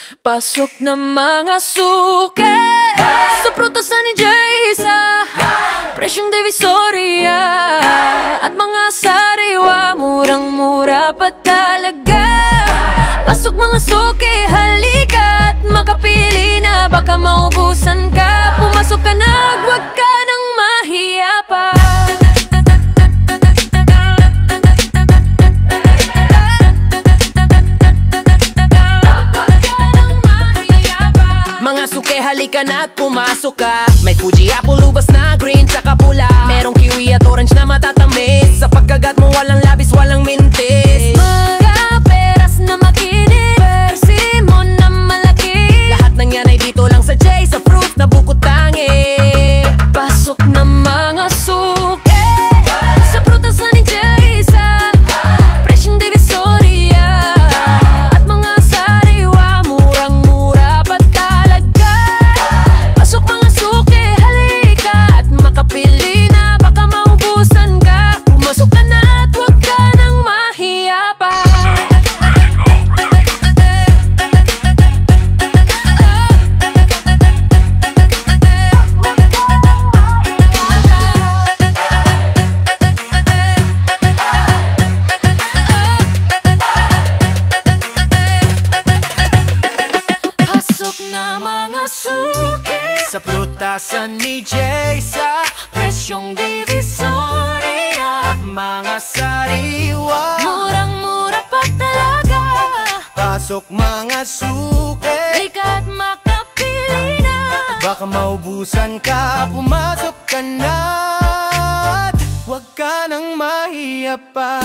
Pasok na mga suke sa prutasan ni Jaysa, presyong Divisoria at mga sariwa, murang-mura pa talaga. Pasok mga suke, halika at makapili na, baka maubusan ka. Pumasok ka na, huwag ka nang mahiya pa. Mga suke, halika na at pumasok ka. May Fuji apple, lubas na green tsaka pula. Merong kiwi at orange na matatamis. Sa pagkagat mo walang labis, walang mintis. Mga peras na makinis, persimmon na malaki. Lahat ng yan ay dito lang sa Jaysa Fruit na bukod tangi. Pasok na mga suke sa prutasan ni Jaysa, presyong Divisoria at mga sariwa, murang-mura pa talaga. Pasok mga suke, halika at makapili na, baka maubusan ka. Pumasok ka na at huwag ka nang mahiya pa. Pasok na mga suke Sa prutasan ni Jaysa, presyong Divisoria, mga sariwa. murang-mura pa talaga. Pasok mga suke, Halika at makapili na, baka maubusan ka. Pumasok ka na at huwag ka nang mahiya pa.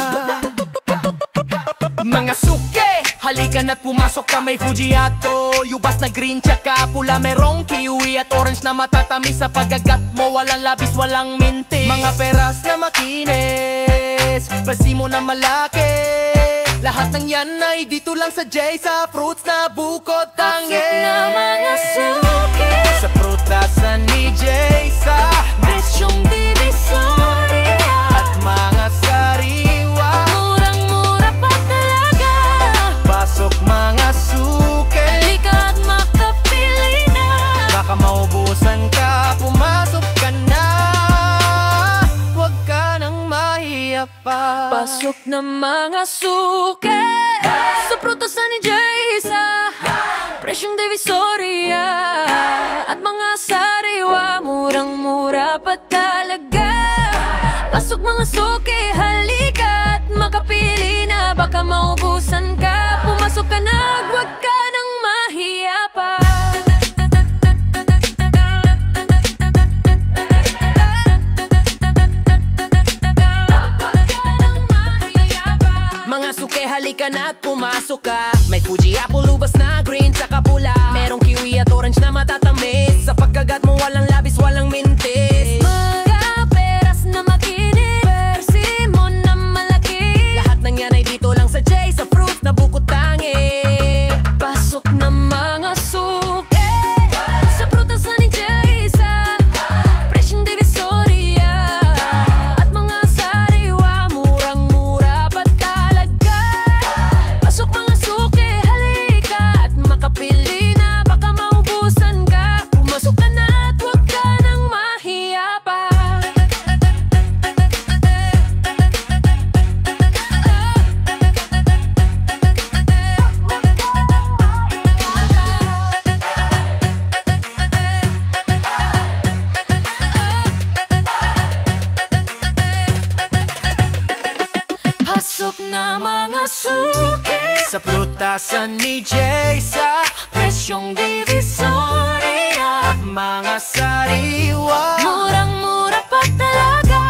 Mga suke, halika na't pumasok ka. May Fujiato, yubas na green tsaka pula. Merong kiwi at orange na matatamis. Sa pagkagat mo walang labis, walang mintis. Mga peras na makinis, pasimo na malaki. Lahat ng yan ay dito lang sa Jaysa Fruits na bukod tangi. pasok na mga suke Sa prutasan ni Jaysa, presyong Divisoria at mga sariwa. murang-mura pa talaga. Pasok mga suke, Halika at makapili na, baka maubusan ka. Pumasok ka na, huwag ka nang mahiya pa. pasok na mga suke sa prutasan ni Jaysa, presyong Divisoria at mga sariwa, murang-mura pa talaga. Pasok mga suke, halika at makapili na, baka maubusan ka. Pumasok ka na, huwag ka nang mahiya pa. Mga suke, halika na at pumasok ka. May Fuji apple, lubas na green tsaka pula. Merong kiwi at orange na matatamis. Sa pagkagat mo walang labis, walang mintis. Mga peras na makinis, persimmon na malaki. Lahat ng yan ay dito lang sa Jaysa Fruit na bukod tangi. Pasok na mga suke sa prutasan ni Jaysa, presyong Divisoria at mga sariwa, murang-mura pa talaga. Pasok mga suke, halika at makapili na, baka maubusan ka. Pumasok ka na at huwag ka nang mahiya pa. Pasok na mga suke Sa prutasan ni Jaysa, presyong Divisoria, mga sariwa. murang-mura pa talaga.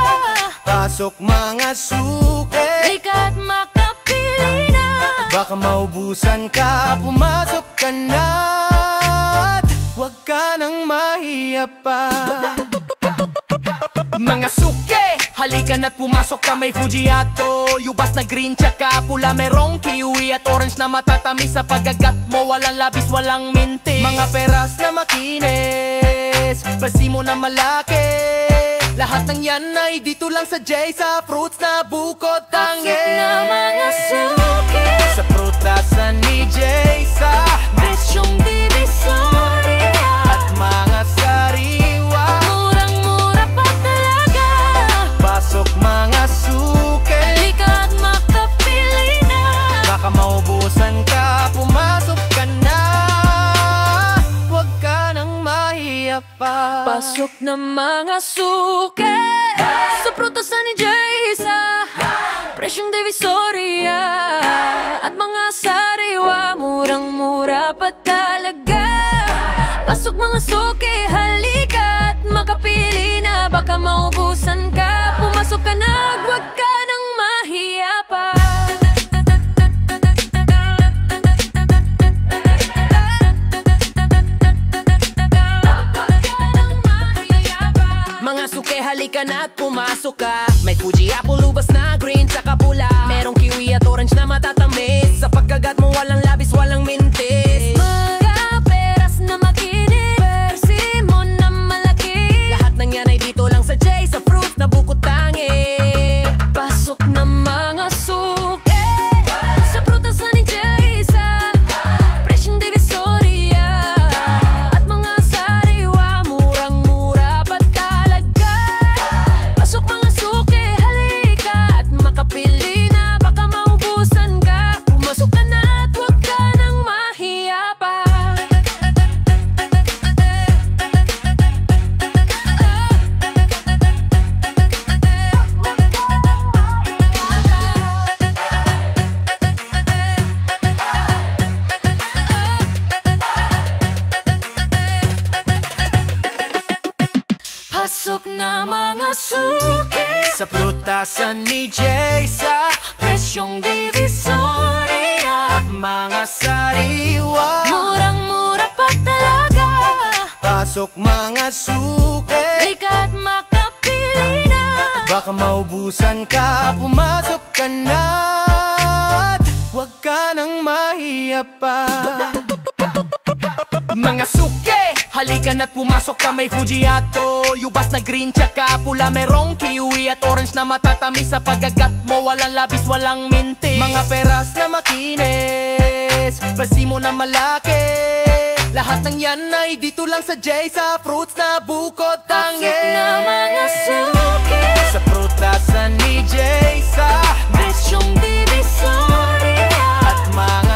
Pasok mga suke, Halika at makapili na, baka maubusan ka. Pumasok ka na at huwag ka nang mahiya pa. Mga suke, halika na't pumasok ka. May Fujiato, yubas na green tsaka pula. Merong kiwi at orange na matatamis. Sa pagkagat mo walang labis, walang mintis. Mga peras na makinis, pasimo na malaki. Lahat ng yan ay dito lang sa Jaysa Fruits na bukod tangi. pasok na mga suke Sa prutasan ni Jaysa, presyong Pasok na mga suke sa prutasan ni Jaysa, presyong Divisoria at mga sariwa, murang-mura pa talaga. Pasok mga suke, halika't makapili na, baka maubusan ka. Pumasok ka na, huwag ka nang mahiya pa. Mga suke, halika na at pumasok ka. May Fuji apple, ubas na green tsaka pula. Merong kiwi at orange na matatamis. Sa pagkagat mo walang labis, walang mintis. Mga peras na makinis, persimmon na malaki. Lahat ng yan ay dito lang sa Jaysa Fruit na bukod tangi. Pasok na mga suke sa prutasan ni Jaysa, presyong Divisoria at mga sariwa, murang-mura pa talaga. Pasok mga suke, halika at makapili na, baka maubusan ka. Pumasok ka na at huwag ka nang mahiya pa. Pasok na mga suke Sa prutasan ni Jaysa, presyong Divisoria, mga sariwa. murang-mura pa talaga. Pasok mga suke, Halika at makapili na, baka maubusan ka. Pumasok ka na at huwag ka nang mahiya pa. Mga suke, halika na't pumasok ka. May Fujiato, yubas na green tsaka pula. Merong kiwi at orange na matatamis. Sa pagkagat mo walang labis, walang mintis. Mga peras na makinis, pasimo na malaki. Lahat ng yan ay dito lang sa Jaysa Fruits na bukod tangi. pasok na mga suke Sa prutasan ni Jaysa, presyong Divisoria at mga